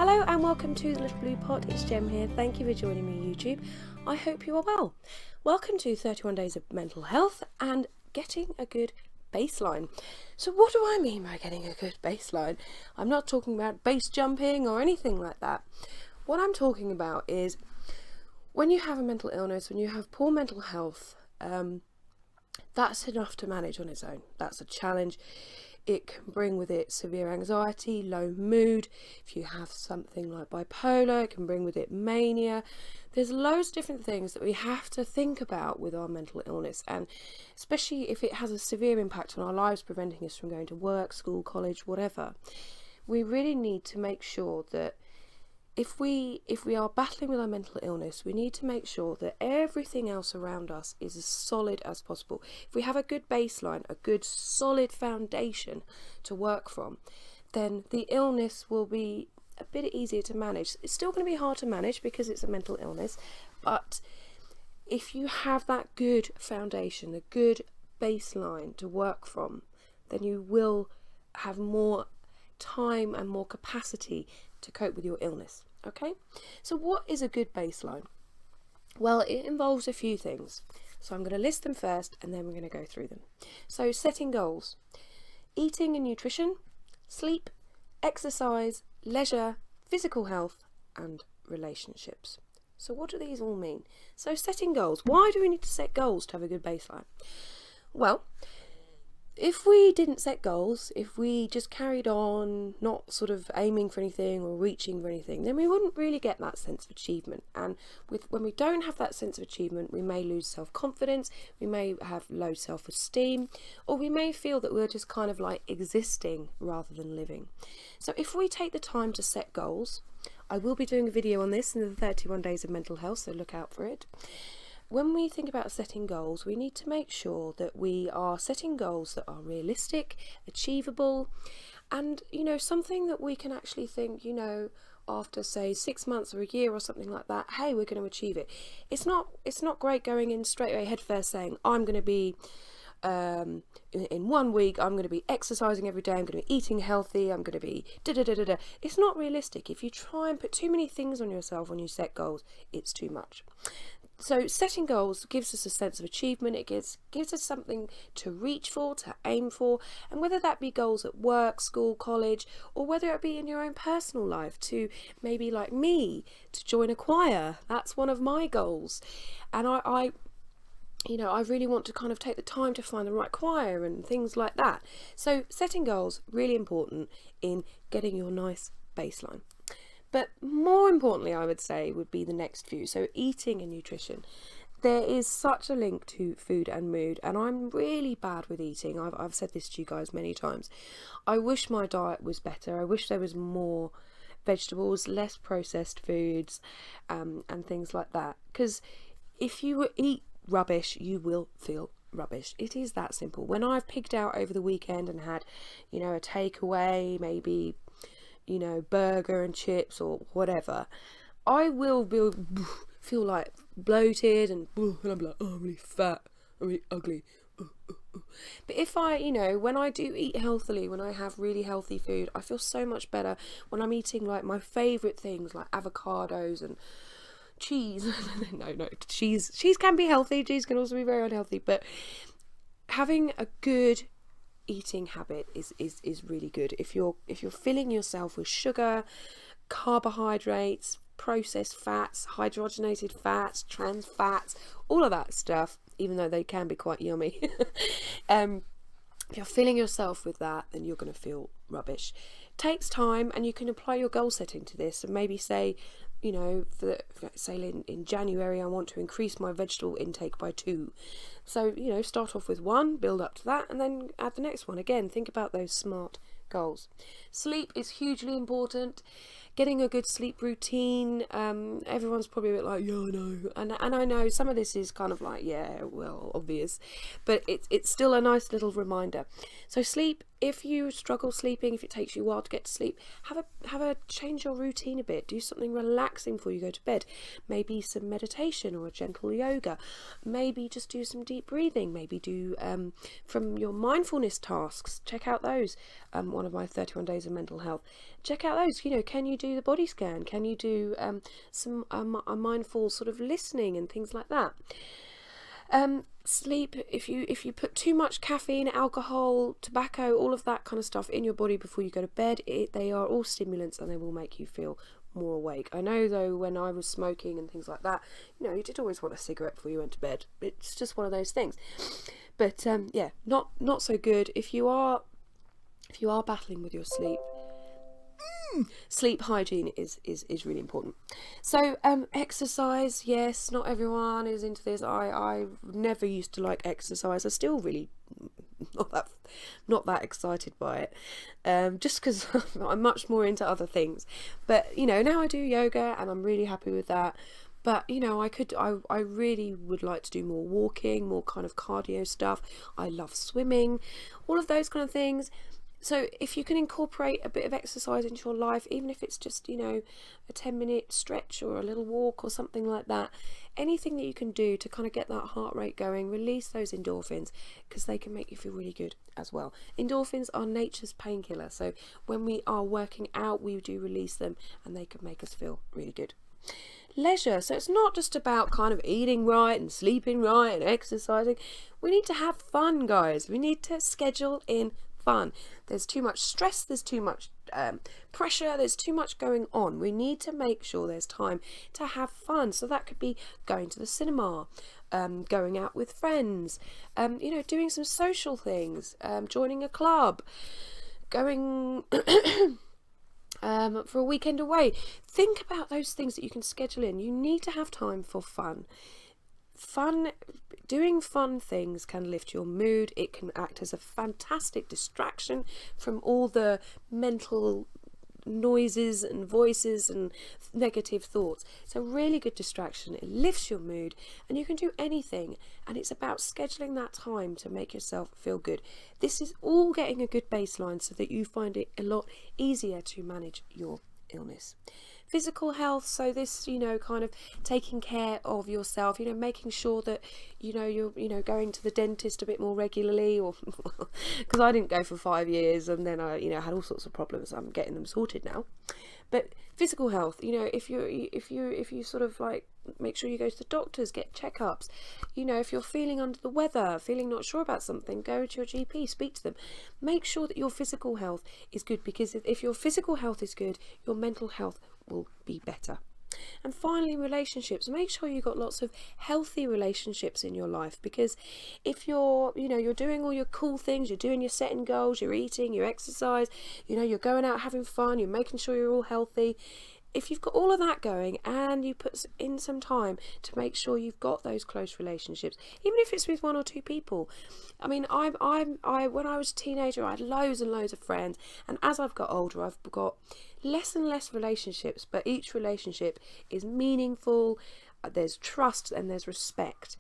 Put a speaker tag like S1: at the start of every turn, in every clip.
S1: Hello and welcome to the Little Blue Pot. It's Jem here. Thank you for joining me, YouTube. I hope you are well. Welcome to 31 Days of Mental Health and getting a good baseline. So what do I mean by getting a good baseline? I'm not talking about base jumping or anything like that. What I'm talking about is when you have a mental illness, when you have poor mental health, that's enough to manage on its own. That's a challenge. It can bring with it severe anxiety, low mood. If you have something like bipolar, it can bring with it mania. There's loads of different things that we have to think about with our mental illness, and especially if it has a severe impact on our lives, preventing us from going to work, school, college, whatever. We really need to make sure that if we are battling with our mental illness, we need to make sure that everything else around us is as solid as possible. If we have a good baseline, a good solid foundation to work from, then the illness will be a bit easier to manage. It's still going to be hard to manage because it's a mental illness, but if you have that good foundation, a good baseline to work from, then you will have more time and more capacity to cope with your illness. Okay, so what is a good baseline? Well, it involves a few things, so I'm going to list them first and then we're going to go through them. So setting goals: eating and nutrition, sleep, exercise, leisure, physical health and relationships. So what do these all mean? So setting goals. Why do we need to set goals to have a good baseline? Well, if we didn't set goals, if we just carried on not sort of aiming for anything or reaching for anything, then we wouldn't really get that sense of achievement. And when we don't have that sense of achievement, we may lose self-confidence, we may have low self-esteem, or we may feel that we're just kind of like existing rather than living. So if we take the time to set goals, I will be doing a video on this in the 31 Days of Mental Health, so look out for it. When we think about setting goals, we need to make sure that we are setting goals that are realistic, achievable, and, something that we can actually think, after say 6 months or a year or something like that, hey, we're going to achieve it. It's not great going in straight away head first saying, I'm going to be, in 1 week, I'm going to be exercising every day, I'm going to be eating healthy, I'm going to be da-da-da-da-da. It's not realistic. If you try and put too many things on yourself when you set goals, it's too much. So setting goals gives us a sense of achievement. It gives us something to reach for, to aim for, and whether that be goals at work, school, college, or whether it be in your own personal life, to maybe like me, to join a choir. That's one of my goals, and I really want to kind of take the time to find the right choir and things like that. So setting goals, really important in getting your nice baseline. But more importantly, I would say, would be the next few. So eating and nutrition. There is such a link to food and mood, and I'm really bad with eating. I've said this to you guys many times. I wish my diet was better. I wish there was more vegetables, less processed foods, and things like that. Because if you eat rubbish, you will feel rubbish. It is that simple. When I've pigged out over the weekend and had, a takeaway, maybe burger and chips or whatever, I will feel like bloated and I'm like, oh, I'm really fat, I'm really ugly. But if I, when I do eat healthily, when I have really healthy food, I feel so much better. When I'm eating like my favourite things like avocados and cheese. no, cheese can be healthy, cheese can also be very unhealthy, but having a good eating habit is really good. If you're filling yourself with sugar, carbohydrates, processed fats, hydrogenated fats, trans fats, all of that stuff, even though they can be quite yummy, if you're filling yourself with that, then you're going to feel rubbish. It takes time, and you can apply your goal setting to this and maybe say, in January I want to increase my vegetable intake by 2. So, start off with 1, build up to that, and then add the next one. Again, think about those SMART goals. Sleep is hugely important. Getting a good sleep routine. Everyone's probably a bit like, yeah, I know. And I know some of this is kind of like, yeah, well, obvious. But it's still a nice little reminder. So sleep, if you struggle sleeping, if it takes you a while to get to sleep, have a change your routine a bit. Do something relaxing before you go to bed. Maybe some meditation or a gentle yoga. Maybe just do some deep breathing. Maybe do from your mindfulness tasks. Check out those. One of my 31 Days of Mental Health. Check out those. Can you do the body scan? Can you do some a mindful sort of listening and things like that? Sleep, if you put too much caffeine, alcohol, tobacco, all of that kind of stuff in your body before you go to bed, they are all stimulants and they will make you feel more awake. I know though, when I was smoking and things like that, you did always want a cigarette before you went to bed. It's just one of those things. But yeah, not so good. If you are battling with your sleep, sleep hygiene is really important. So exercise, yes, not everyone is into this. I never used to like exercise. I still really not that excited by it, just because I'm much more into other things. But now I do yoga and I'm really happy with that. But I really would like to do more walking, more kind of cardio stuff. I love swimming, all of those kind of things. So if you can incorporate a bit of exercise into your life, even if it's just, a 10-minute stretch or a little walk or something like that, anything that you can do to kind of get that heart rate going, release those endorphins, because they can make you feel really good as well. Endorphins are nature's painkiller. So when we are working out, we do release them and they can make us feel really good. Leisure. So it's not just about kind of eating right and sleeping right and exercising. We need to have fun, guys. We need to schedule in fun. There's too much stress, there's too much pressure, there's too much going on. We need to make sure there's time to have fun. So that could be going to the cinema, going out with friends, doing some social things, joining a club, going for a weekend away. Think about those things that you can schedule in. You need to have time for fun. Doing fun things can lift your mood. It can act as a fantastic distraction from all the mental noises and voices and negative thoughts. It's a really good distraction. It lifts your mood and you can do anything, and it's about scheduling that time to make yourself feel good. This is all getting a good baseline so that you find it a lot easier to manage your illness. Physical health, so this, kind of taking care of yourself, making sure that, you're going to the dentist a bit more regularly, or because I didn't go for 5 years and then I, had all sorts of problems. I'm getting them sorted now. But physical health, if you sort of like make sure you go to the doctors, get checkups. If you're feeling under the weather, feeling not sure about something, go to your GP, speak to them. Make sure that your physical health is good, because if your physical health is good, your mental health will be better. And finally, relationships. Make sure you've got lots of healthy relationships in your life, because if you're doing all your cool things, you're doing your setting goals, you're eating, your exercise, you're going out having fun, you're making sure you're all healthy. If you've got all of that going and you put in some time to make sure you've got those close relationships, even if it's with one or two people. I mean, I when I was a teenager, I had loads and loads of friends, and as I've got older, I've got less and less relationships, but each relationship is meaningful. There's trust and there's respect.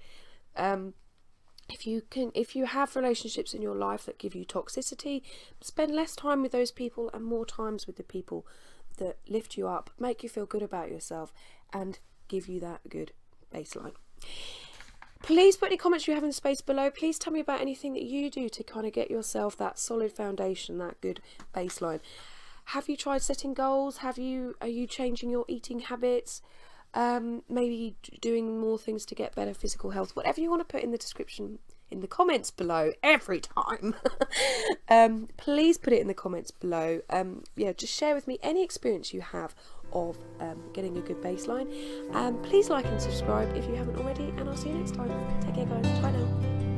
S1: If you have relationships in your life that give you toxicity, spend less time with those people and more times with the people that lift you up, make you feel good about yourself, and give you that good baseline. Please put any comments you have in the space below. Please tell me about anything that you do to kind of get yourself that solid foundation, that good baseline. Have you tried setting goals? Are you changing your eating habits? Maybe doing more things to get better physical health. Whatever you want to put in the description, in the comments below every time. Please put it in the comments below. Just share with me any experience you have of getting a good baseline. Please like and subscribe if you haven't already, and I'll see you next time. Take care, guys. Bye now.